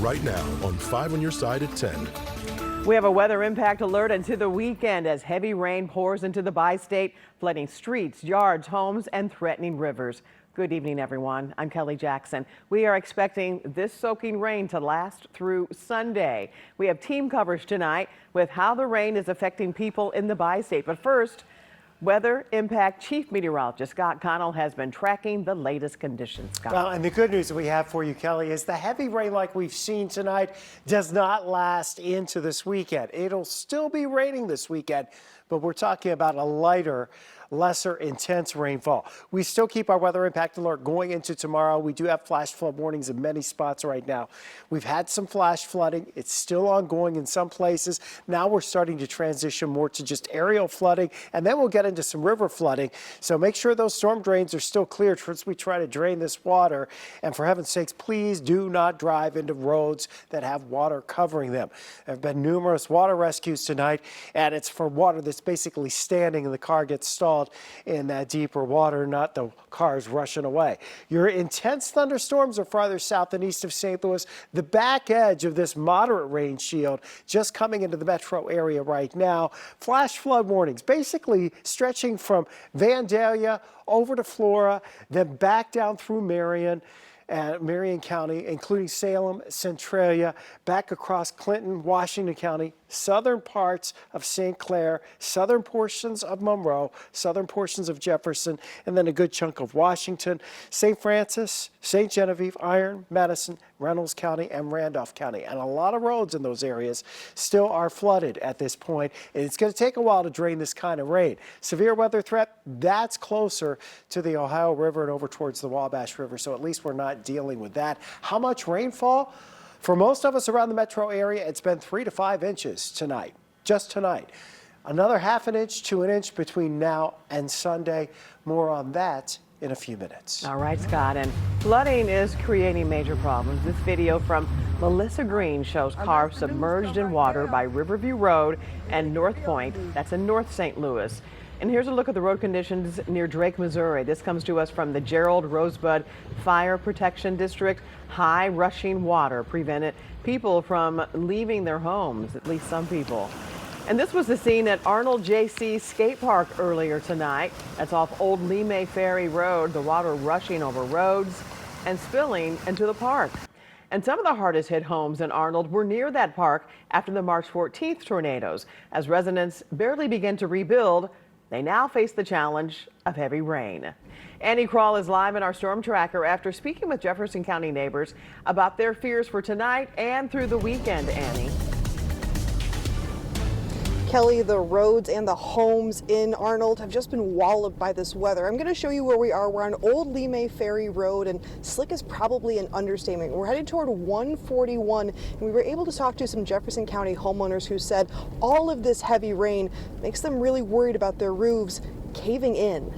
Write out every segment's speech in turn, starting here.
right now on 5 on your side at 10. We have a weather impact alert into the weekend as heavy rain pours into the bi-state, flooding streets, yards, homes, and threatening rivers. Good evening, everyone. I'm Kelly Jackson. We are expecting this soaking rain to last through Sunday. We have team coverage tonight with how the rain is affecting people in the bi-state. But first, Weather Impact Chief Meteorologist Scott Connell has been tracking the latest conditions. Scott. Well, and the good news that we have for you, Kelly, is the heavy rain like we've seen tonight does not last into this weekend. It'll still be raining this weekend, but we're talking about a lighter, lesser intense rainfall. We still keep our weather impact alert going into tomorrow. We do have flash flood warnings in many spots right now. We've had some flash flooding. It's still ongoing in some places. Now we're starting to transition more to just aerial flooding, and then we'll get into some river flooding. So make sure those storm drains are still cleared as we try to drain this water. And for heaven's sakes, please do not drive into roads that have water covering them. There have been numerous water rescues tonight, and it's for water that's basically standing and the car gets stalled in that deeper water, not the cars rushing away. Your intense thunderstorms are farther south and east of St. Louis. The back edge of this moderate rain shield just coming into the metro area right now. Flash flood warnings basically stretching from Vandalia over to Flora, then back down through Marion County, including Salem, Centralia, back across Clinton, Washington County, southern parts of St. Clair, southern portions of Monroe, southern portions of Jefferson, and then a good chunk of Washington, St. Francis, St. Genevieve, Iron, Madison, Reynolds County, and Randolph County. And a lot of roads in those areas still are flooded at this point. And it's going to take a while to drain this kind of rain. Severe weather threat, that's closer to the Ohio River and over towards the Wabash River. So at least we're not dealing with that. How much rainfall? For most of us around the metro area, it's been 3 to 5 inches tonight, just tonight. Another ½ inch to an inch between now and Sunday. More on that in a few minutes. All right, Scott, and flooding is creating major problems. This video from Melissa Green shows cars submerged in water by Riverview Road and North Point. That's in North St. Louis. And here's a look at the road conditions near Drake, Missouri. This comes to us from the Gerald Rosebud Fire Protection District. High rushing water prevented people from leaving their homes, at least some people. And this was the scene at Arnold J.C. Skate Park earlier tonight. That's off Old Lee Ferry Road. The water rushing over roads and spilling into the park. And some of the hardest hit homes in Arnold were near that park after the March 14th tornadoes. As residents barely begin to rebuild, they now face the challenge of heavy rain. Annie Krall is live in our storm tracker after speaking with Jefferson County neighbors about their fears for tonight and through the weekend. Annie. Kelly, the roads and the homes in Arnold have just been walloped by this weather. I'm going to show you where we are. We're on Old Lee Ferry Road, and slick is probably an understatement. We're headed toward 141, and we were able to talk to some Jefferson County homeowners who said all of this heavy rain makes them really worried about their roofs caving in.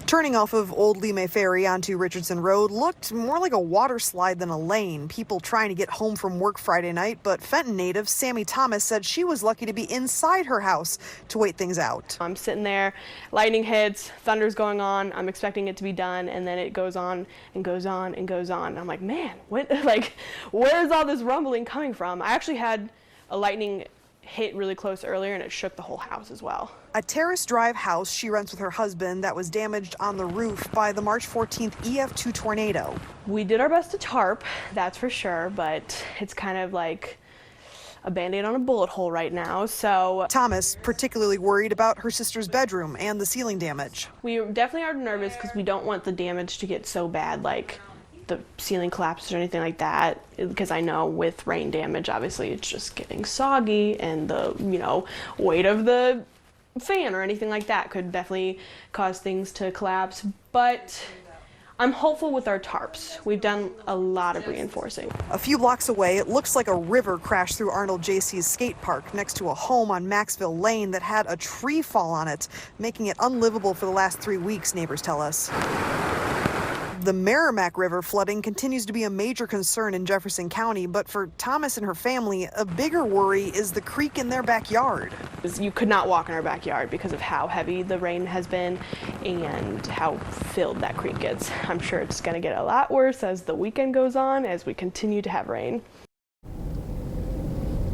Turning off of Old Lee Ferry onto Richardson Road looked more like a water slide than a lane. People trying to get home from work Friday night, but Fenton native Sammy Thomas said she was lucky to be inside her house to wait things out. I'm sitting there, lightning hits, thunder's going on, I'm expecting it to be done, and then it goes on and goes on and goes on. I'm like, man, what, where's all this rumbling coming from? I actually had a lightning hit really close earlier and it shook the whole house as well. A Terrace Drive house she rents with her husband that was damaged on the roof by the March 14th EF2 tornado. We did our best to tarp, that's for sure, but it's kind of like a Band-Aid on a bullet hole right now. So Thomas particularly worried about her sister's bedroom and the ceiling damage. We definitely are nervous because we don't want the damage to get so bad, like the ceiling collapses or anything like that, because I know with rain damage, obviously it's just getting soggy, and the weight of the fan or anything like that could definitely cause things to collapse. But I'm hopeful with our tarps. We've done a lot of reinforcing. A few blocks away, it looks like a river crashed through Arnold J.C.'s skate park next to a home on Maxville Lane that had a tree fall on it, making it unlivable for the last 3 weeks, neighbors tell us. The Merrimack River flooding continues to be a major concern in Jefferson County, but for Thomas and her family, a bigger worry is the creek in their backyard. You could not walk in our backyard because of how heavy the rain has been and how filled that creek gets. I'm sure it's going to get a lot worse as the weekend goes on, as we continue to have rain.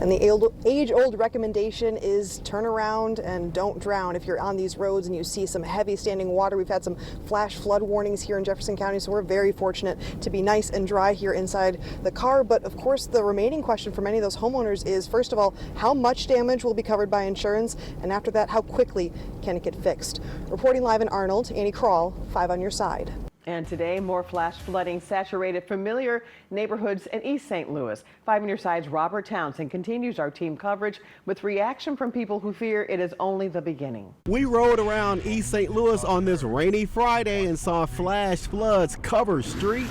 And the age-old recommendation is turn around and don't drown if you're on these roads and you see some heavy standing water. We've had some flash flood warnings here in Jefferson County, so we're very fortunate to be nice and dry here inside the car. But of course, the remaining question for many of those homeowners is, first of all, how much damage will be covered by insurance? And after that, how quickly can it get fixed? Reporting live in Arnold, Annie Krall, 5 on your side. And today, more flash flooding saturated familiar neighborhoods in East St. Louis. 5 on your side's Robert Townsend continues our team coverage with reaction from people who fear it is only the beginning. We rode around East St. Louis on this rainy Friday and saw flash floods cover street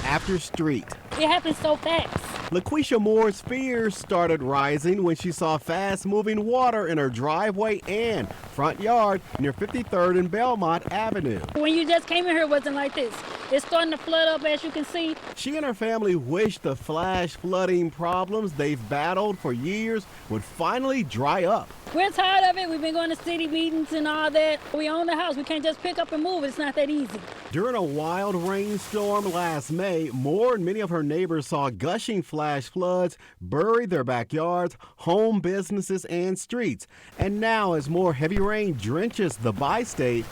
after street. It happened so fast. LaQuisha Moore's fears started rising when she saw fast-moving water in her driveway and front yard near 53rd and Belmont Avenue. When you just came in here, it wasn't like this. It's starting to flood up, as you can see. She and her family wish the flash flooding problems they've battled for years would finally dry up. We're tired of it. We've been going to city meetings and all that. We own the house. We can't just pick up and move. It's not that easy. During a wild rainstorm last May, Moore and many of her neighbors saw gushing flash floods bury their backyards, home, businesses, and streets. And now, as more heavy rain drenches the bi-state,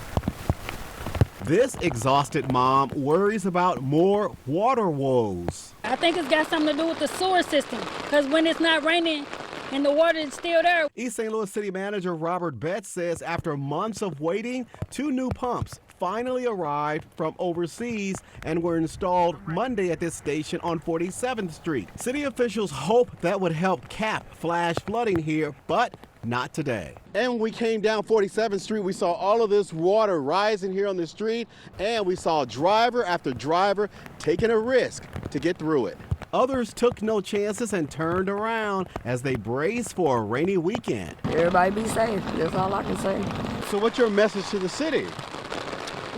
this exhausted mom worries about more water woes. I think it's got something to do with the sewer system, because when it's not raining and the water is still there. East St. Louis City Manager Robert Betts says after months of waiting, 2 new pumps finally arrived from overseas and were installed Monday at this station on 47th Street. City officials hope that would help cap flash flooding here, but not today. And when we came down 47th Street, we saw all of this water rising here on the street, and we saw driver after driver taking a risk to get through it. Others took no chances and turned around as they braced for a rainy weekend. Everybody be safe. That's all I can say. So what's your message to the city?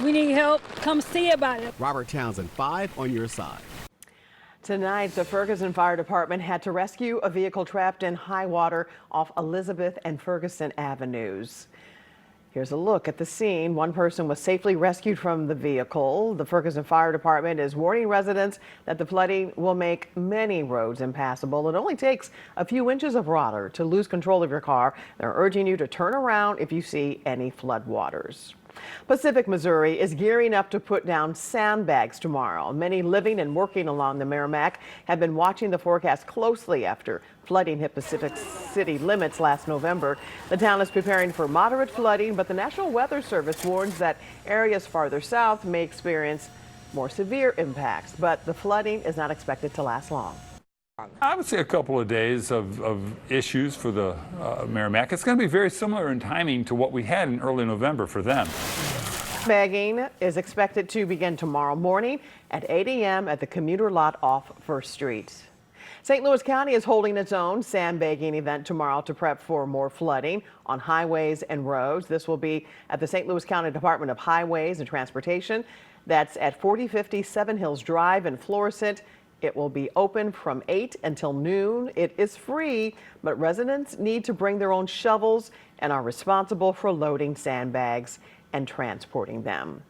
We need help. Come see about it. Robert Townsend, 5 on your side. Tonight, the Ferguson Fire Department had to rescue a vehicle trapped in high water off Elizabeth and Ferguson Avenues. Here's a look at the scene. One person was safely rescued from the vehicle. The Ferguson Fire Department is warning residents that the flooding will make many roads impassable. It only takes a few inches of water to lose control of your car. They're urging you to turn around if you see any floodwaters. Pacific Missouri is gearing up to put down sandbags tomorrow. Many living and working along the Merrimack have been watching the forecast closely after flooding hit Pacific city limits last November. The town is preparing for moderate flooding, but the National Weather Service warns that areas farther south may experience more severe impacts, but the flooding is not expected to last long. I would say a couple of days of issues for the Merrimack. It's going to be very similar in timing to what we had in early November for them. Bagging is expected to begin tomorrow morning at 8 a.m. at the commuter lot off First Street. St. Louis County is holding its own sandbagging event tomorrow to prep for more flooding on highways and roads. This will be at the St. Louis County Department of Highways and Transportation. That's at 4050 Seven Hills Drive in Florissant. It will be open from 8 until noon. It is free, but residents need to bring their own shovels and are responsible for loading sandbags and transporting them.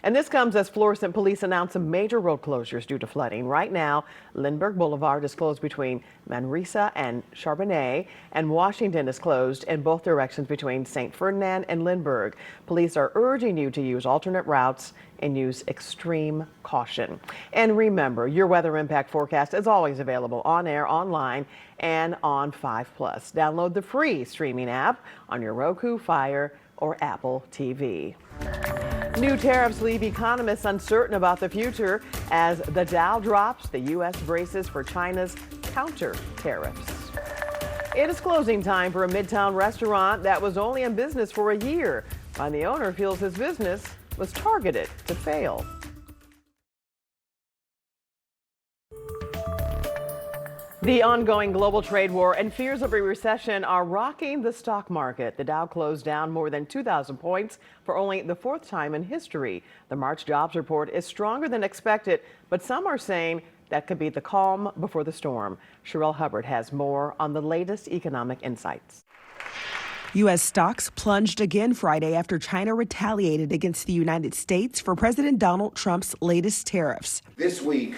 And this comes as Florissant police announce some major road closures due to flooding. Right now, Lindbergh Boulevard is closed between Manresa and Charbonnet, and Washington is closed in both directions between St. Ferdinand and Lindbergh. Police are urging you to use alternate routes and use extreme caution. And remember, your weather impact forecast is always available on air, online, and on 5+. Download the free streaming app on your Roku, Fire, or Apple TV. New tariffs leave economists uncertain about the future as the Dow drops. The U.S. braces for China's counter tariffs. It is closing time for a Midtown restaurant that was only in business for a year, and the owner feels his business was targeted to fail. The ongoing global trade war and fears of a recession are rocking the stock market. The Dow closed down more than 2,000 points for only the fourth time in history. The March jobs report is stronger than expected, but some are saying that could be the calm before the storm. Sherelle Hubbard has more on the latest economic insights. U.S. stocks plunged again Friday after China retaliated against the United States for President Donald Trump's latest tariffs. This week,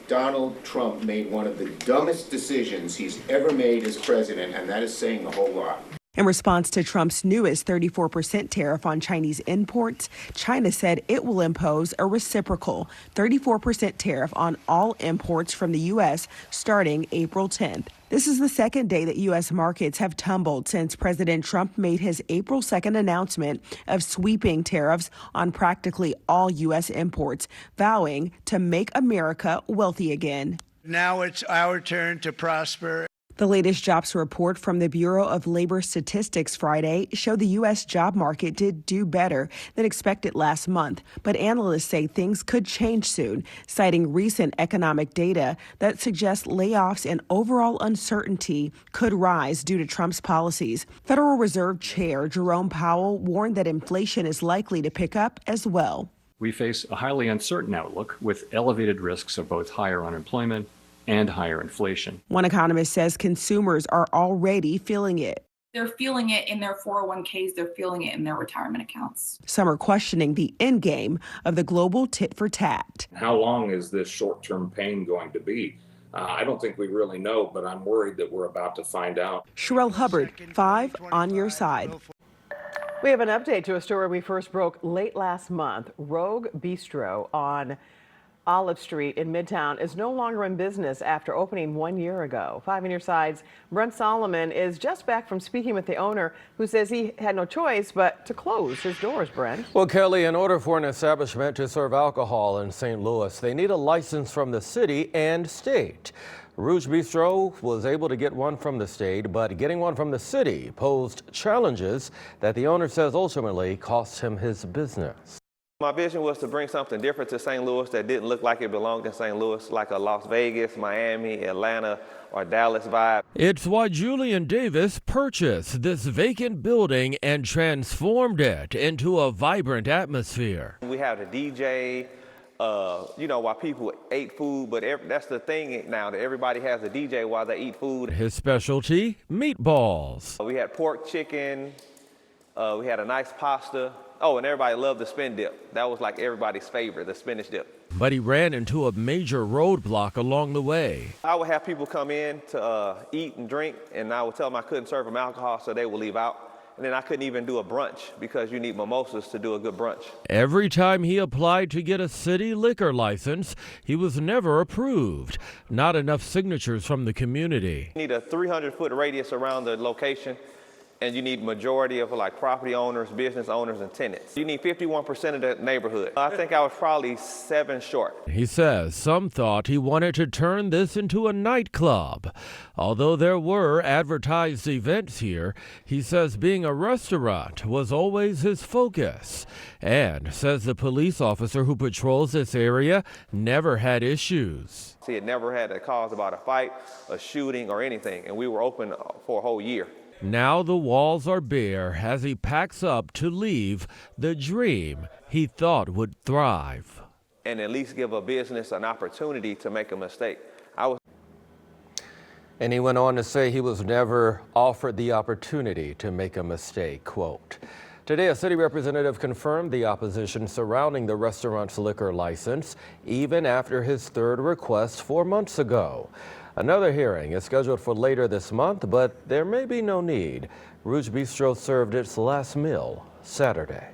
Donald Trump made one of the dumbest decisions he's ever made as president, and that is saying a whole lot. In response to Trump's newest 34% tariff on Chinese imports, China said it will impose a reciprocal 34% tariff on all imports from the U.S. starting April 10th. This is the second day that U.S. markets have tumbled since President Trump made his April 2nd announcement of sweeping tariffs on practically all U.S. imports, vowing to make America wealthy again. Now it's our turn to prosper. The latest jobs report from the Bureau of Labor Statistics Friday showed the U.S. job market did do better than expected last month, but analysts say things could change soon, citing recent economic data that suggests layoffs and overall uncertainty could rise due to Trump's policies. Federal Reserve Chair Jerome Powell warned that inflation is likely to pick up as well. We face a highly uncertain outlook with elevated risks of both higher unemployment and higher inflation. One economist says consumers are already feeling it. They're feeling it in their 401ks. They're feeling it in their retirement accounts. Some are questioning the end game of the global tit for tat. How long is this short-term pain going to be? I don't think we really know, but I'm worried that we're about to find out. Sherelle Hubbard, 5 on your side. We have an update to a story we first broke late last month. Rogue Bistro on Olive Street in Midtown is no longer in business after opening 1 year ago. 5 on your side's Brent Solomon is just back from speaking with the owner, who says he had no choice but to close his doors, Brent. Well, Kelly, in order for an establishment to serve alcohol in St. Louis, they need a license from the city and state. Rouge Bistro was able to get one from the state, but getting one from the city posed challenges that the owner says ultimately cost him his business. My vision was to bring something different to St. Louis that didn't look like it belonged in St. Louis, like a Las Vegas, Miami, Atlanta, or Dallas vibe. It's why Julian Davis purchased this vacant building and transformed it into a vibrant atmosphere. We have the DJ, while people ate food, but that's the thing now, that everybody has a DJ while they eat food. His specialty, meatballs. We had pork chicken, we had a nice pasta. Oh, and everybody loved the spin dip. That was like everybody's favorite, the spinach dip. But he ran into a major roadblock along the way. I would have people come in to eat and drink, and I would tell them I couldn't serve them alcohol, so they would leave out. And then I couldn't even do a brunch because you need mimosas to do a good brunch. Every time he applied to get a city liquor license, he was never approved. Not enough signatures from the community. You need a 300-foot radius around the location, and you need majority of property owners, business owners, and tenants. You need 51% of the neighborhood. I think I was probably 7 short. He says some thought he wanted to turn this into a nightclub. Although there were advertised events here, he says being a restaurant was always his focus, and says the police officer who patrols this area never had issues. He had never had a cause about a fight, a shooting, or anything, and we were open for a whole year. Now the walls are bare as he packs up to leave the dream he thought would thrive. And at least give a business an opportunity to make a mistake. And he went on to say he was never offered the opportunity to make a mistake, quote. Today, a city representative confirmed the opposition surrounding the restaurant's liquor license, even after his third request 4 months ago. Another hearing is scheduled for later this month, but there may be no need. Rouge Bistro served its last meal Saturday.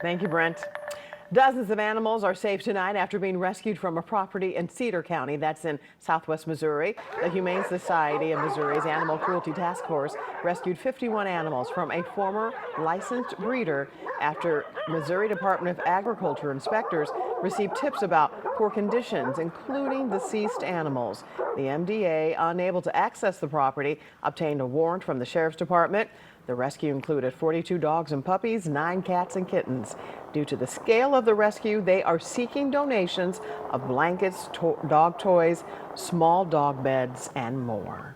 Thank you, Brent. Dozens of animals are safe tonight after being rescued from a property in Cedar County, that's in southwest Missouri. The Humane Society of Missouri's Animal Cruelty Task Force rescued 51 animals from a former licensed breeder after Missouri Department of Agriculture inspectors received tips about poor conditions, including deceased animals. The MDA, unable to access the property, obtained a warrant from the Sheriff's Department. The rescue included 42 dogs and puppies, 9 cats and kittens. Due to the scale of the rescue, they are seeking donations of blankets, dog toys, small dog beds, and more.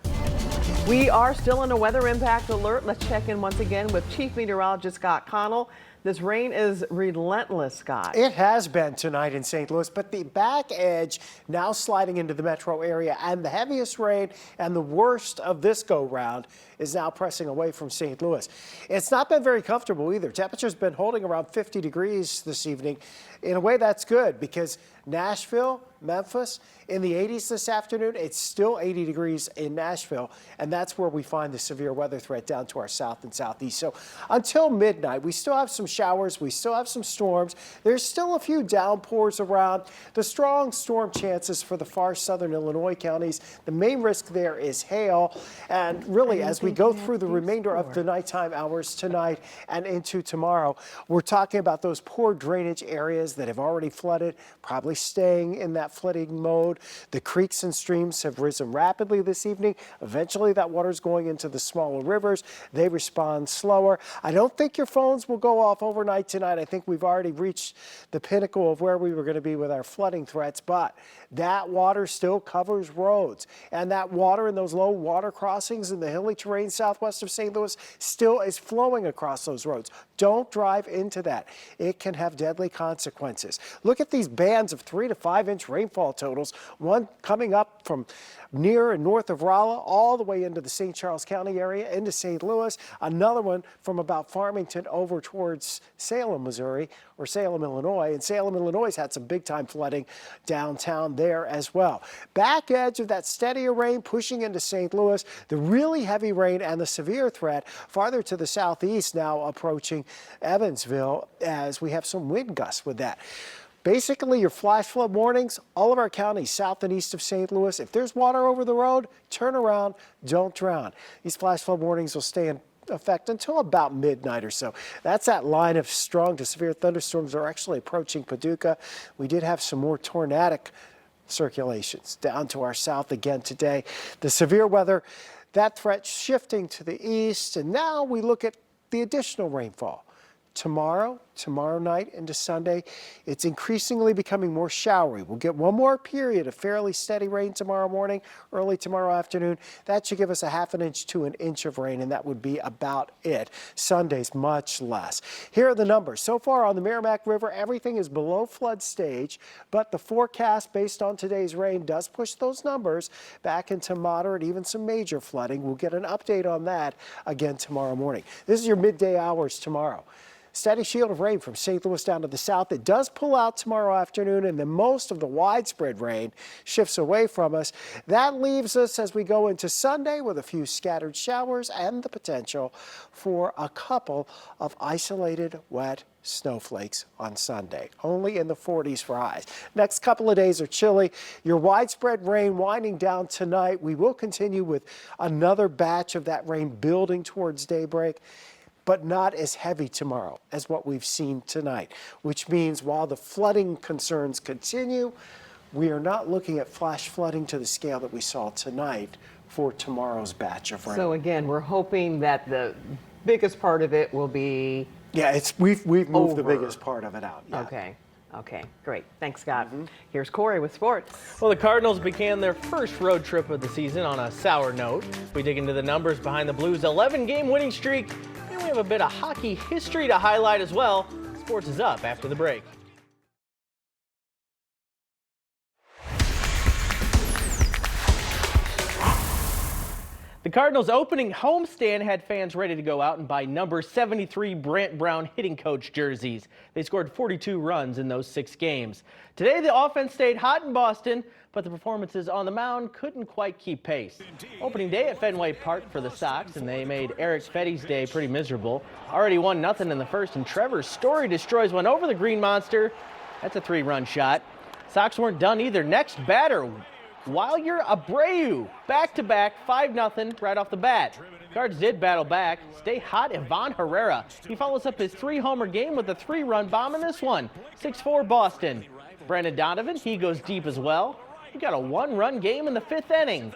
We are still in a weather impact alert. Let's check in once again with Chief Meteorologist Scott Connell. This rain is relentless, Scott. It has been tonight in St. Louis, but the back edge now sliding into the metro area, and the heaviest rain and the worst of this go-round is now pressing away from St. Louis. It's not been very comfortable either. Temperature's been holding around 50 degrees this evening. In a way, that's good because Nashville, Memphis, in the 80s this afternoon. It's still 80 degrees in Nashville, and that's where we find the severe weather threat down to our south and southeast. So until midnight, we still have some showers. We still have some storms. There's still a few downpours around. The strong storm chances for the far southern Illinois counties. The main risk there is hail. And really, as we go through the remainder of the nighttime hours tonight and into tomorrow, we're talking about those poor drainage areas that have already flooded, probably staying in that flooding mode. The creeks and streams have risen rapidly this evening. Eventually, that water's going into the smaller rivers. They respond slower. I don't think your phones will go off overnight tonight. I think we've already reached the pinnacle of where we were going to be with our flooding threats, but that water still covers roads. And that water in those low water crossings in the hilly terrain southwest of St. Louis still is flowing across those roads. Don't drive into that. It can have deadly consequences. Look at these bands of 3 to 5 inch rainfall totals. One coming up from near and north of Rolla all the way into the St. Charles County area into St. Louis. Another one from about Farmington over towards Salem, Missouri, or Salem, Illinois. And Salem, Illinois has had some big time flooding downtown there as well. Back edge of that steadier rain pushing into St. Louis. The really heavy rain and the severe threat farther to the southeast now approaching Evansville as we have some wind gusts with that. Basically, your flash flood warnings, all of our counties south and east of St. Louis. If there's water over the road, turn around, don't drown. These flash flood warnings will stay in effect until about midnight or so. That's that line of strong to severe thunderstorms that are actually approaching Paducah. We did have some more tornadic circulations down to our south again today. The severe weather, that threat shifting to the east, and now we look at the additional rainfall. Tomorrow night into Sunday, it's increasingly becoming more showery. We'll get one more period of fairly steady rain tomorrow morning, early tomorrow afternoon. That should give us a ½ an inch to an inch of rain, and that would be about it. Sunday's much less. Here are the numbers. So far on the Merrimack River, everything is below flood stage, but the forecast based on today's rain does push those numbers back into moderate, even some major flooding. We'll get an update on that again tomorrow morning. This is your midday hours tomorrow. Steady shield of rain from St. Louis down to the south. It does pull out tomorrow afternoon, and then most of the widespread rain shifts away from us. That leaves us as we go into Sunday with a few scattered showers and the potential for a couple of isolated wet snowflakes on Sunday, only in the 40s for highs. Next couple of days are chilly. Your widespread rain winding down tonight. We will continue with another batch of that rain building towards daybreak, but not as heavy tomorrow as what we've seen tonight, which means while the flooding concerns continue, we are not looking at flash flooding to the scale that we saw tonight for tomorrow's batch of rain. So again, we're hoping that the biggest part of it will be we've moved the biggest part of it out. Yeah. Okay, great. Thanks, Scott. Here's Corey with sports. Well, the Cardinals began their first road trip of the season on a sour note. We dig into the numbers behind the Blues' 11-game winning streak, and we have a bit of hockey history to highlight as well. Sports is up after the break. The Cardinals' opening homestand had fans ready to go out and buy number 73 Brant Brown hitting coach jerseys. They scored 42 runs in those 6 games. Today, the offense stayed hot in Boston, but the performances on the mound couldn't quite keep pace. Opening day at Fenway Park for the Sox, and they made Eric Fetty's day pretty miserable. Already 1-0 in the first, and Trevor Story destroys one over the Green Monster. That's a 3-run shot. Sox weren't done either. Next batter, Wilyer Abreu, back-to-back 5-0 right off the bat. Cards did battle back. Stay hot, Ivan Herrera. He follows up his 3-homer game with a 3-run bomb in this one. 6-4 Boston. Brandon Donovan, he goes deep as well. He got a 1-run game in the 5th inning.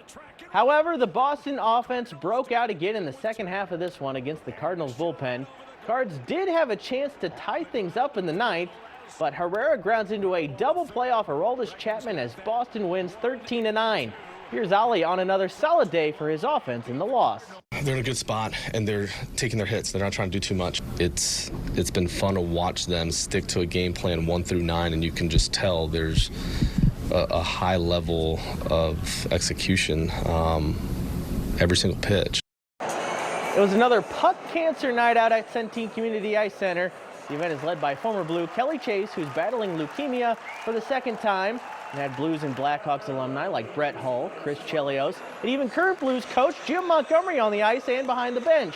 However, the Boston offense broke out again in the second half of this one against the Cardinals bullpen. Cards did have a chance to tie things up in the ninth, but Herrera grounds into a double play off Aroldis Chapman as Boston wins 13-9. Here's Ali on another solid day for his offense in the loss. They're in a good spot, and they're taking their hits. They're not trying to do too much. It's been fun to watch them stick to a game plan 1 through 9, and you can just tell there's a high level of execution every single pitch. It was another puck cancer night out at Centene Community Ice Center. The event is led by former Blue Kelly Chase, who's battling leukemia for the second time, and had Blues and Blackhawks alumni like Brett Hull, Chris Chelios, and even current Blues coach Jim Montgomery on the ice and behind the bench.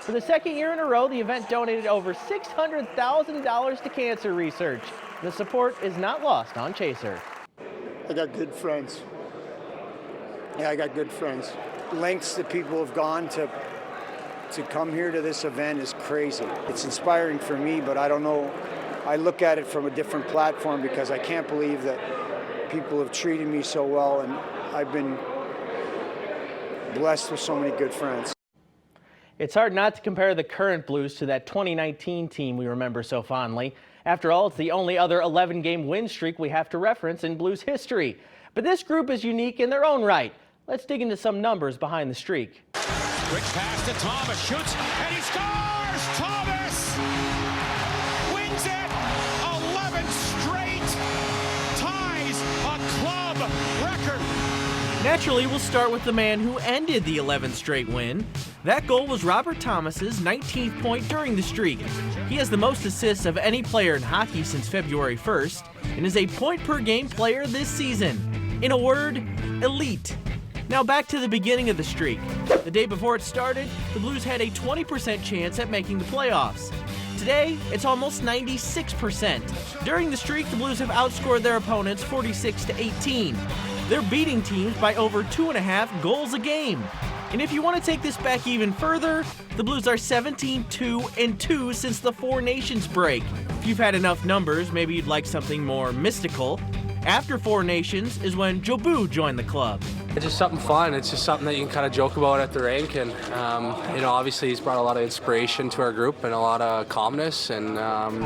For the second year in a row, the event donated over $600,000 to cancer research. The support is not lost on Chaser. I got good friends. Yeah, I got good friends. Lengths that people have gone to come here to this event is crazy. It's inspiring for me, but I don't know. I look at it from a different platform because I can't believe that people have treated me so well, and I've been blessed with so many good friends. It's hard not to compare the current Blues to that 2019 team we remember so fondly. After all, it's the only other 11-game win streak we have to reference in Blues history. But this group is unique in their own right. Let's dig into some numbers behind the streak. Quick pass to Thomas, shoots, and he scores! Thomas wins it! 11 straight, ties a club record. Naturally, we'll start with the man who ended the 11th straight win. That goal was Robert Thomas's 19th point during the streak. He has the most assists of any player in hockey since February 1st and is a point-per-game player this season. In a word, elite. Now back to the beginning of the streak. The day before it started, the Blues had a 20% chance at making the playoffs. Today, it's almost 96%. During the streak, the Blues have outscored their opponents 46-18. They're beating teams by over 2.5 goals a game. And if you want to take this back even further, the Blues are 17-2-2 since the Four Nations break. If you've had enough numbers, maybe you'd like something more mystical. After Four Nations is when Jobu joined the club. It's just something fun. It's just something that you can kind of joke about at the rink, and obviously he's brought a lot of inspiration to our group and a lot of calmness, and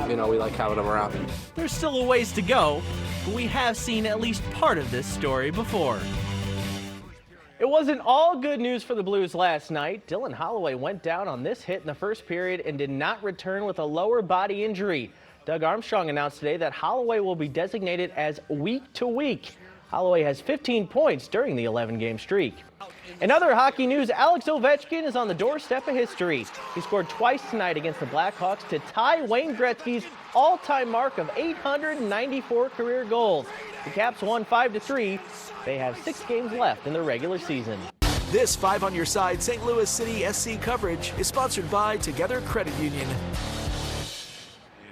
we like having him around. There's still a ways to go, but we have seen at least part of this story before. It wasn't all good news for the Blues last night. Dylan Holloway went down on this hit in the first period and did not return with a lower body injury. Doug Armstrong announced today that Holloway will be designated as week-to-week. Holloway has 15 points during the 11-game streak. In other hockey news, Alex Ovechkin is on the doorstep of history. He scored twice tonight against the Blackhawks to tie Wayne Gretzky's all-time mark of 894 career goals. The Caps won 5-3. They have 6 games left in the regular season. This 5 on Your Side St. Louis City SC coverage is sponsored by Together Credit Union.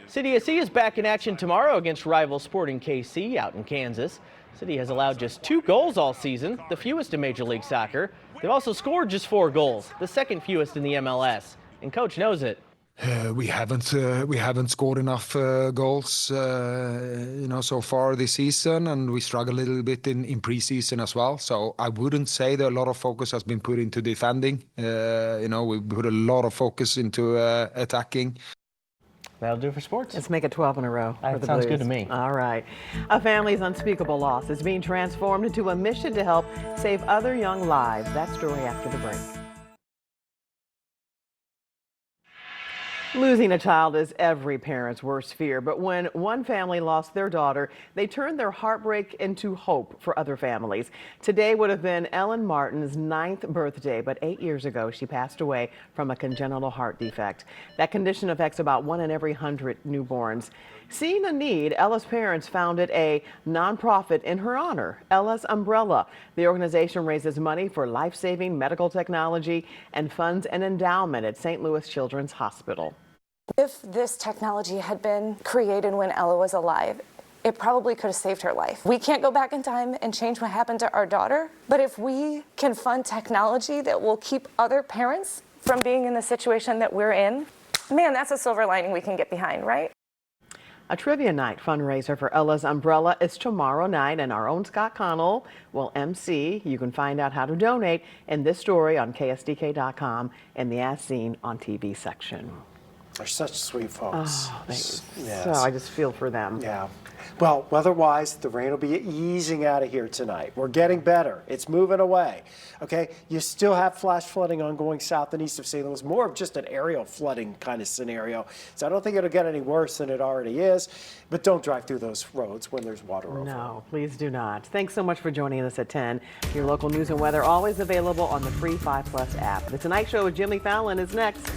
City SC is back in action tomorrow against rival Sporting KC out in Kansas. City has allowed just 2 goals all season, the fewest in Major League Soccer. They've also scored just 4 goals, the second fewest in the MLS. And Coach knows it. We haven't scored enough goals, so far this season, and we struggle a little bit in preseason as well. So I wouldn't say that a lot of focus has been put into defending. We put a lot of focus into attacking. That'll do it for sports. Let's make it 12 in a row for the sounds Blues. good to me. All right. A family's unspeakable loss is being transformed into a mission to help save other young lives. That story after the break. Losing a child is every parent's worst fear, but when one family lost their daughter, they turned their heartbreak into hope for other families. Today would have been Ellen Martin's 9th birthday, but 8 years ago she passed away from a congenital heart defect. That condition affects about 1 in every 100 newborns. Seeing a need, Ella's parents founded a nonprofit in her honor, Ella's Umbrella. The organization raises money for life-saving medical technology and funds an endowment at St. Louis Children's Hospital. If this technology had been created when Ella was alive, it probably could have saved her life. We can't go back in time and change what happened to our daughter, but if we can fund technology that will keep other parents from being in the situation that we're in, man, that's a silver lining we can get behind, right? A trivia night fundraiser for Ella's Umbrella is tomorrow night, and our own Scott Connell will MC. You can find out how to donate in this story on KSDK.com in the As Seen on TV section. They're such sweet folks. Oh, so I just feel for them. Yeah. Well, weather-wise, the rain will be easing out of here tonight. We're getting better. It's moving away. Okay, you still have flash flooding ongoing south and east of St. Louis, more of just an aerial flooding kind of scenario. So I don't think it'll get any worse than it already is. But don't drive through those roads when there's water over. No, please do not. Thanks so much for joining us at 10. Your local news and weather always available on the free 5+ app. The Tonight Show with Jimmy Fallon is next.